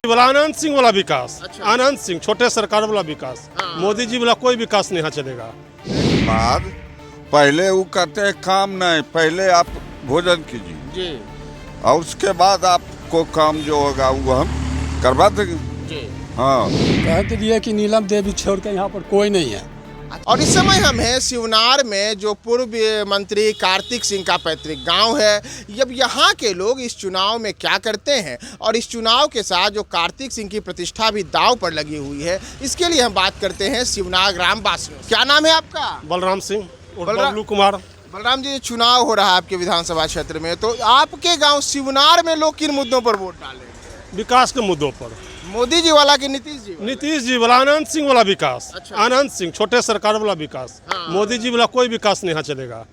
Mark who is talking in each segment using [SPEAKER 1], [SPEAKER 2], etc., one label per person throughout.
[SPEAKER 1] वाला आनंद सिंह वाला विकास।
[SPEAKER 2] अच्छा।
[SPEAKER 1] आनंद सिंह छोटे सरकार वाला विकास।
[SPEAKER 2] हाँ।
[SPEAKER 1] मोदी जी वाला कोई विकास नहीं यहाँ चलेगा।
[SPEAKER 3] बाद पहले वो कहते हैं काम नहीं, पहले आप भोजन कीजिए
[SPEAKER 2] जी
[SPEAKER 3] और उसके बाद आपको काम जो होगा वो हम करवा देंगे।
[SPEAKER 2] जी।
[SPEAKER 3] हाँ,
[SPEAKER 4] कह तो दिया कि नीलम देवी छोड़ के यहाँ पर कोई नहीं है।
[SPEAKER 2] और इस समय हम हैं शिवनार में, जो पूर्व मंत्री कार्तिक सिंह का पैतृक गांव है। अब यहाँ के लोग इस चुनाव में क्या करते हैं और इस चुनाव के साथ जो कार्तिक सिंह की प्रतिष्ठा भी दांव पर लगी हुई है, इसके लिए हम बात करते हैं शिवनार ग्राम वासियों। क्या नाम है आपका?
[SPEAKER 1] बलराम सिंह और
[SPEAKER 2] बलराम-
[SPEAKER 1] बबलू कुमार।
[SPEAKER 2] बलराम जी, चुनाव हो रहा है आपके विधानसभा क्षेत्र में, तो आपके गांव शिवनार में लोग किन मुद्दों पर वोट डालेंगे?
[SPEAKER 1] विकास के मुद्दों पर।
[SPEAKER 2] मोदी जी वाला कि नीतीश जी वाला?
[SPEAKER 1] नीतीश जी वाला आनंद सिंह वाला विकास।
[SPEAKER 2] अच्छा।
[SPEAKER 1] आनंद सिंह छोटे सरकार वाला विकास।
[SPEAKER 2] हाँ।
[SPEAKER 1] मोदी जी वाला कोई विकास नहीं यहाँ चलेगा।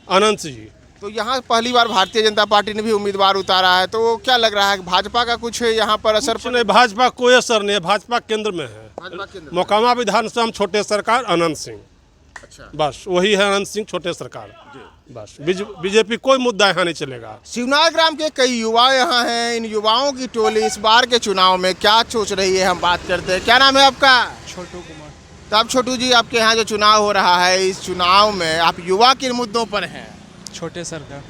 [SPEAKER 1] आनंद सिंह जी।
[SPEAKER 2] तो यहाँ पहली बार भारतीय जनता पार्टी ने भी उम्मीदवार उतारा है, तो क्या लग रहा है भाजपा का कुछ यहाँ पर असर
[SPEAKER 1] कुछ नहीं, भाजपा कोई असर नहीं है। भाजपा केंद्र में है।
[SPEAKER 2] भाजपा के अंदर?
[SPEAKER 1] मोकामा विधानसभा में छोटे सरकार आनंद सिंह,
[SPEAKER 2] अच्छा।
[SPEAKER 1] बस वही है आनंद सिंह छोटे सरकार। बस बीजेपी कोई मुद्दा यहाँ नहीं चलेगा।
[SPEAKER 2] शिवनार ग्राम के कई युवा यहाँ हैं। इन युवाओं की टोली इस बार के चुनाव में क्या सोच रही है, हम बात करते हैं। क्या नाम है आपका?
[SPEAKER 4] छोटू कुमार।
[SPEAKER 2] तब छोटू जी, आपके यहाँ जो चुनाव हो रहा है, इस चुनाव में आप युवा किन मुद्दों पर हैं?
[SPEAKER 4] छोटे सरकार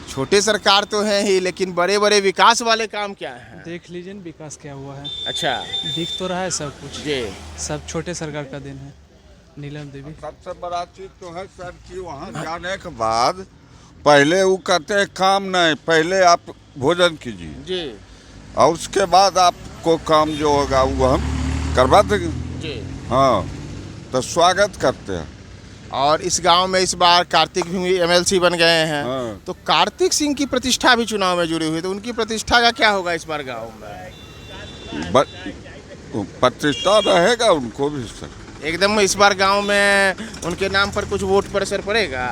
[SPEAKER 2] छोटे सरकार तो है ही, लेकिन बड़े बड़े विकास वाले काम क्या हैं?
[SPEAKER 4] देख लीजिए न विकास क्या हुआ है।
[SPEAKER 2] अच्छा
[SPEAKER 4] दिख तो रहा है सब कुछ,
[SPEAKER 2] जी।
[SPEAKER 4] सब छोटे सरकार का दिन है। नीलम देवी
[SPEAKER 3] सबसे बड़ा चीज तो है सर कि वहाँ जाने के बाद पहले वो कहते हैं काम नहीं, पहले आप भोजन कीजिए
[SPEAKER 2] जी
[SPEAKER 3] और उसके बाद आपको काम जो होगा वो हम करवा देंगे।
[SPEAKER 2] जी।
[SPEAKER 3] हाँ, तो स्वागत करते हैं।
[SPEAKER 2] और इस गांव में इस बार कार्तिक भी एमएलसी बन गए हैं।
[SPEAKER 3] हाँ।
[SPEAKER 2] तो कार्तिक सिंह की प्रतिष्ठा भी चुनाव में जुड़ी हुई है, तो उनकी प्रतिष्ठा का क्या होगा इस बार गांव में?
[SPEAKER 3] प्रतिष्ठा रहेगा उनको भी सर।
[SPEAKER 2] एकदम इस बार गांव में उनके नाम पर कुछ वोट पर असर पड़ेगा?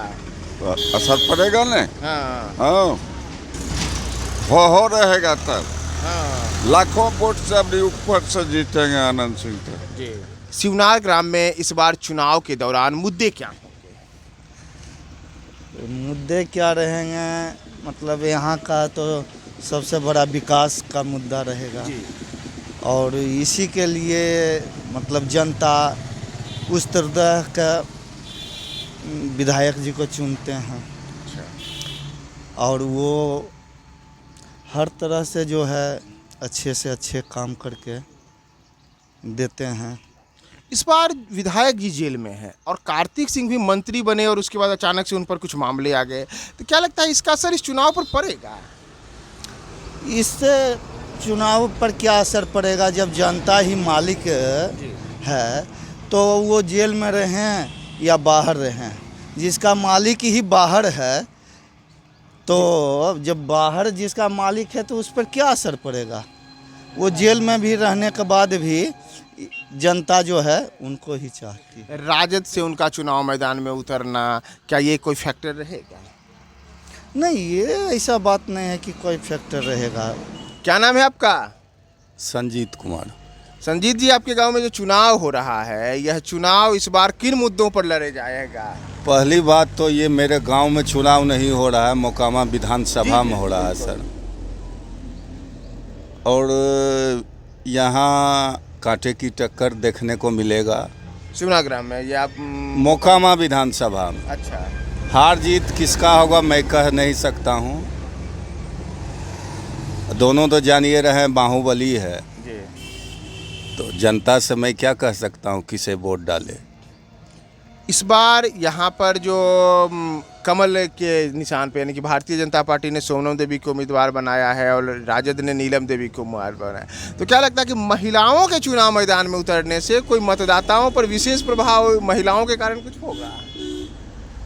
[SPEAKER 3] असर पड़ेगा नहीं।
[SPEAKER 2] हाँ
[SPEAKER 3] हाँ, हो रहेगा तब।
[SPEAKER 2] हाँ
[SPEAKER 3] लाखों वोट से अपने ऊपर से जीतेंगे आनंद सिंह तो।
[SPEAKER 2] जी। शिवनार ग्राम में इस बार चुनाव के दौरान मुद्दे क्या होंगे?
[SPEAKER 5] मुद्दे क्या रहेंगे, मतलब यहाँ का तो सबसे बड़ा विकास का मुद्दा रहेगा।
[SPEAKER 2] जी।
[SPEAKER 5] और इसी के लिए मतलब जनता उस तरह का विधायक जी को चुनते हैं। और वो हर तरह से जो है अच्छे से अच्छे काम करके देते हैं।
[SPEAKER 2] इस बार विधायक जी जेल में है और कार्तिक सिंह भी मंत्री बने और उसके बाद अचानक से उन पर कुछ मामले आ गए, तो क्या लगता है इसका असर इस चुनाव पर पड़ेगा?
[SPEAKER 5] इससे चुनाव पर क्या असर पड़ेगा? जब जनता ही मालिक है तो वो जेल में रहें या बाहर रहें, जिसका मालिक ही बाहर है, तो जब बाहर जिसका मालिक है तो उस पर क्या असर पड़ेगा? वो जेल में भी रहने के बाद भी जनता जो है उनको ही चाहती है।
[SPEAKER 2] राजद से उनका चुनाव मैदान में उतरना, क्या ये कोई फैक्टर रहेगा?
[SPEAKER 5] नहीं, ये ऐसा बात नहीं है कि कोई फैक्टर रहेगा।
[SPEAKER 2] क्या नाम है आपका?
[SPEAKER 6] संजीत कुमार।
[SPEAKER 2] संजीत जी, आपके गांव में जो चुनाव हो रहा है, यह चुनाव इस बार किन मुद्दों पर लड़े जाएगा?
[SPEAKER 6] पहली बात तो ये मेरे गांव में चुनाव नहीं हो रहा है, मोकामा विधानसभा में हो रहा है सर। और यहाँ कांटे की टक्कर देखने को मिलेगा
[SPEAKER 2] शिवनार ग्राम में या
[SPEAKER 6] मोकामा विधानसभा में।
[SPEAKER 2] अच्छा।
[SPEAKER 6] हार जीत किसका होगा मैं कह नहीं सकता हूँ, दोनों तो जानिए रहे बाहुबली है,
[SPEAKER 2] जी।
[SPEAKER 6] तो जनता से मैं क्या कह सकता हूँ किसे वोट डाले।
[SPEAKER 2] इस बार यहाँ पर जो कमल के निशान पे, यानी कि भारतीय जनता पार्टी ने सोनम देवी को उम्मीदवार बनाया है और राजद ने नीलम देवी को उम्मीदवार बनाया, तो क्या लगता है कि महिलाओं के चुनाव मैदान में उतरने से कोई मतदाताओं पर विशेष प्रभाव महिलाओं के कारण कुछ होगा?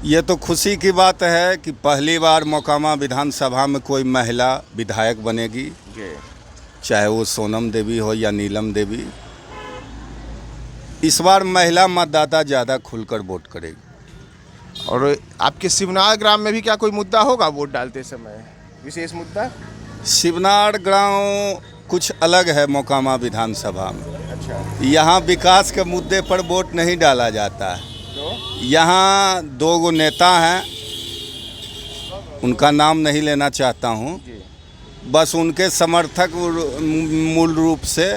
[SPEAKER 6] ये तो खुशी की बात है कि पहली बार मोकामा विधानसभा में कोई महिला विधायक बनेगी, चाहे वो सोनम देवी हो या नीलम देवी। इस बार महिला मतदाता ज़्यादा खुलकर वोट करेगी।
[SPEAKER 2] और आपके शिवनार ग्राम में भी क्या कोई मुद्दा होगा वोट डालते समय, विशेष मुद्दा?
[SPEAKER 6] शिवनार गांव कुछ अलग है मोकामा विधानसभा में।
[SPEAKER 2] अच्छा।
[SPEAKER 6] यहाँ विकास के मुद्दे पर वोट नहीं डाला जाता है।
[SPEAKER 2] तो
[SPEAKER 6] यहाँ दो गो नेता हैं, उनका नाम नहीं लेना चाहता हूँ, बस उनके समर्थक मूल रूप से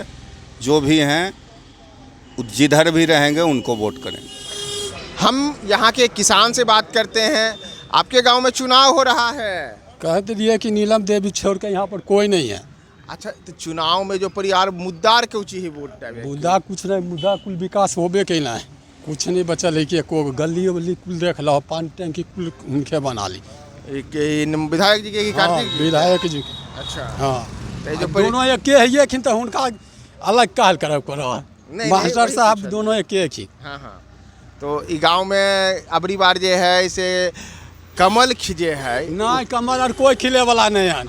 [SPEAKER 6] जो भी हैं जिधर भी रहेंगे उनको वोट करेंगे।
[SPEAKER 2] हम यहाँ के किसान से बात करते हैं। आपके गांव में चुनाव हो रहा है।
[SPEAKER 4] कहते दिए कि नीलम देवी छोड़ के यहाँ पर कोई नहीं है।
[SPEAKER 2] अच्छा, तो चुनाव में जो परिवार मुद्दार के ऊँची ही वोट डाले।
[SPEAKER 4] मुद्दा कुछ नहीं, मुद्दा कुल विकास होबे कैला है, कुछ नहीं बचल है कि को गली वली कुल देख लो, पानी टंकी कुल उनके बना ली।
[SPEAKER 2] विधायक जी के कार्तिक जी?
[SPEAKER 4] विधायक जी।
[SPEAKER 2] अच्छा,
[SPEAKER 4] हाँ,
[SPEAKER 2] तो जो
[SPEAKER 4] दोनों एक के है खिन, तो उनका अलग काल करब करो।
[SPEAKER 2] नहीं,
[SPEAKER 4] मास्टर
[SPEAKER 2] वही
[SPEAKER 4] साहब
[SPEAKER 2] पूछा।
[SPEAKER 4] दोनों एक ही।
[SPEAKER 2] हाँ हाँ, तो ई गांव में अबरी बार जो है इसे कमल खिजे है।
[SPEAKER 4] नहीं कमल और कोई खिले वाला नहीं है,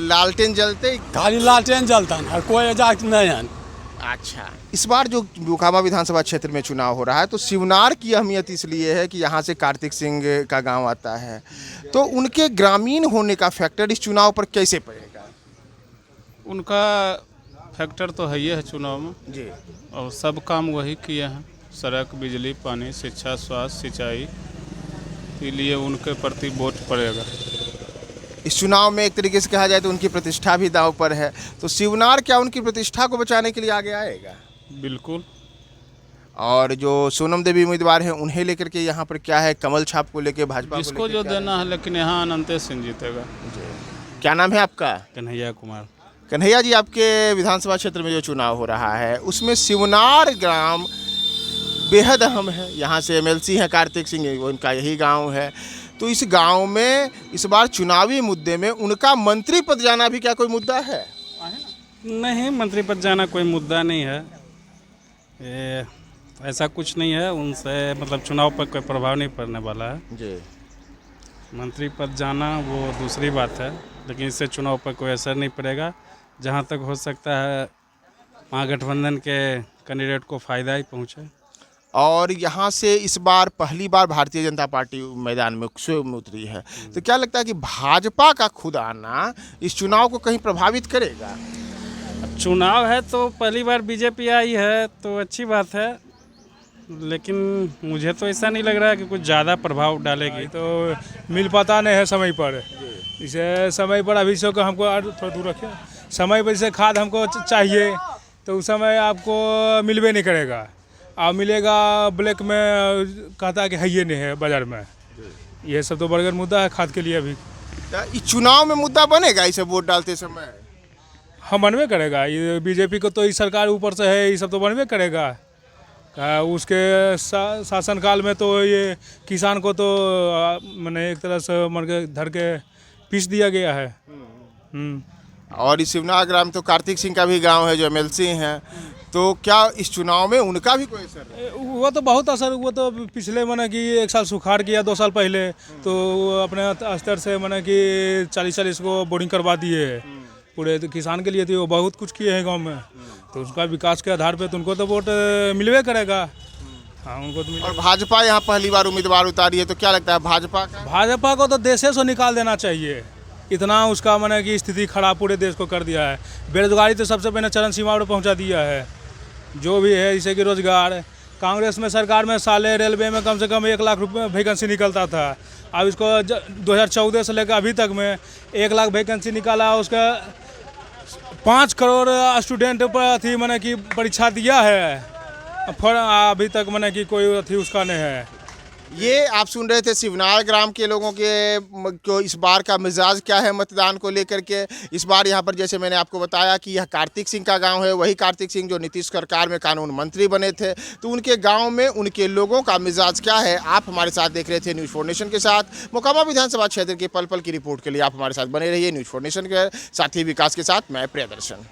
[SPEAKER 2] लालटेन जलते।
[SPEAKER 4] खाली लालटेन जलता है और कोई एजाज नहीं है।
[SPEAKER 2] अच्छा, इस बार जो मोकामा विधानसभा क्षेत्र में चुनाव हो रहा है तो शिवनार की अहमियत इसलिए है कि यहाँ से कार्तिक सिंह का गांव आता है, तो उनके ग्रामीण होने का फैक्टर इस चुनाव पर कैसे पड़ेगा?
[SPEAKER 7] उनका फैक्टर तो है ही है चुनाव में
[SPEAKER 2] जी,
[SPEAKER 7] और सब काम वही किए हैं, सड़क, बिजली, पानी, शिक्षा, स्वास्थ्य, सिंचाई, इसलिए उनके प्रति वोट पड़ेगा।
[SPEAKER 2] इस चुनाव में एक तरीके से कहा जाए तो उनकी प्रतिष्ठा भी दांव पर है, तो शिवनार क्या उनकी प्रतिष्ठा को बचाने के लिए आगे आएगा?
[SPEAKER 7] बिल्कुल।
[SPEAKER 2] और जो सोनम देवी उम्मीदवार हैं उन्हें लेकर के यहाँ पर क्या है, कमल छाप को लेकर भाजपा को
[SPEAKER 7] जिसको
[SPEAKER 2] लेकर
[SPEAKER 7] जो
[SPEAKER 2] क्या
[SPEAKER 7] देना है, लेकिन यहाँ अनंत सिंह जीतेगा।
[SPEAKER 2] क्या नाम है आपका?
[SPEAKER 7] कन्हैया कुमार।
[SPEAKER 2] कन्हैया जी, आपके विधानसभा क्षेत्र में जो चुनाव हो रहा है उसमें शिवनार ग्राम बेहद अहम है। यहाँ से एमएलसी हैं कार्तिक सिंह, उनका यही गांव है। तो इस गांव में इस बार चुनावी मुद्दे में उनका मंत्री पद जाना भी क्या कोई मुद्दा है?
[SPEAKER 7] नहीं, मंत्री पद जाना कोई मुद्दा नहीं है, ये ऐसा कुछ नहीं है। उनसे मतलब चुनाव पर कोई प्रभाव नहीं पड़ने वाला है
[SPEAKER 2] जी।
[SPEAKER 7] मंत्री पद जाना वो दूसरी बात है, लेकिन इससे चुनाव पर कोई असर नहीं पड़ेगा। जहाँ तक हो सकता है महागठबंधन के कैंडिडेट को फ़ायदा ही पहुँचे।
[SPEAKER 2] और यहाँ से इस बार पहली बार भारतीय जनता पार्टी मैदान में स्वयं उतरी है, तो क्या लगता है कि भाजपा का खुद आना इस चुनाव को कहीं प्रभावित करेगा?
[SPEAKER 7] चुनाव है तो पहली बार बीजेपी आई है तो अच्छी बात है, लेकिन मुझे तो ऐसा नहीं लग रहा है कि कुछ ज़्यादा प्रभाव डालेगी।
[SPEAKER 8] तो मिल पाता नहीं है समय पर, इसे समय पर अभी से हमको थोड़ा दूर रखिए, समय पर जैसे खाद हमको चाहिए तो उस समय आपको मिलवे नहीं करेगा, और मिलेगा ब्लैक में, कहता है कि है ये नहीं है बाजार में। ये सब तो बड़गर मुद्दा है खाद के लिए। अभी
[SPEAKER 2] इस चुनाव में मुद्दा बनेगा इसे वोट डालते समय?
[SPEAKER 8] हम बनवे करेगा, ये बीजेपी को तो इस सरकार ऊपर से है, ये सब तो बनवे करेगा। उसके शासनकाल में तो ये किसान को तो मैंने एक तरह से मन के धर के पीस दिया गया है।
[SPEAKER 2] और इस शिवनार ग्राम तो कार्तिक सिंह का भी गांव है जो एमएलसी हैं, तो क्या इस चुनाव में उनका भी कोई असर है?
[SPEAKER 8] वो तो बहुत असर, वो तो पिछले मैंने कि 1 साल सुखाड़ किया, 2 साल पहले तो अपने स्तर से मैंने कि 40 को बोरिंग करवा दिए पूरे, तो किसान के लिए तो वो बहुत कुछ किए हैं गांव में, तो उसका विकास के आधार पे तो उनको तो वोट मिलवे करेगा। हाँ, उनको तो
[SPEAKER 2] और भाजपा यहाँ पहली बार उम्मीदवार उतारी है, तो क्या लगता है भाजपा
[SPEAKER 8] को तो देश से निकाल देना चाहिए। इतना उसका मैंने कि स्थिति खराब पूरे देश को कर दिया है। बेरोजगारी तो सबसे पहले चरम सीमा पर पहुँचा दिया है। जो भी है जैसे कि रोजगार, कांग्रेस में सरकार में साले रेलवे में कम से कम 1 लाख रुपये वैकेंसी निकलता था, अब इसको 2014 से लेकर अभी तक में 1 लाख वैकेंसी निकाला। उसका 5 करोड़ स्टूडेंट पर अथी मैंने कि परीक्षा दिया है, अभी तक मैंने कि कोई अथी उसका नहीं है।
[SPEAKER 2] ये आप सुन रहे थे शिवनार ग्राम के लोगों के इस बार का मिजाज क्या है मतदान को लेकर के। इस बार यहाँ पर जैसे मैंने आपको बताया कि यह कार्तिक सिंह का गांव है, वही कार्तिक सिंह जो नीतीश सरकार में कानून मंत्री बने थे, तो उनके गांव में उनके लोगों का मिजाज क्या है। आप हमारे साथ देख रहे थे न्यूज़ 4 नेशन के साथ। मोकामा विधानसभा क्षेत्र के पल पल की रिपोर्ट के लिए आप हमारे साथ बने रहिए न्यूज़ 4 नेशन के साथी विकास के साथ। मैं प्रियदर्शन।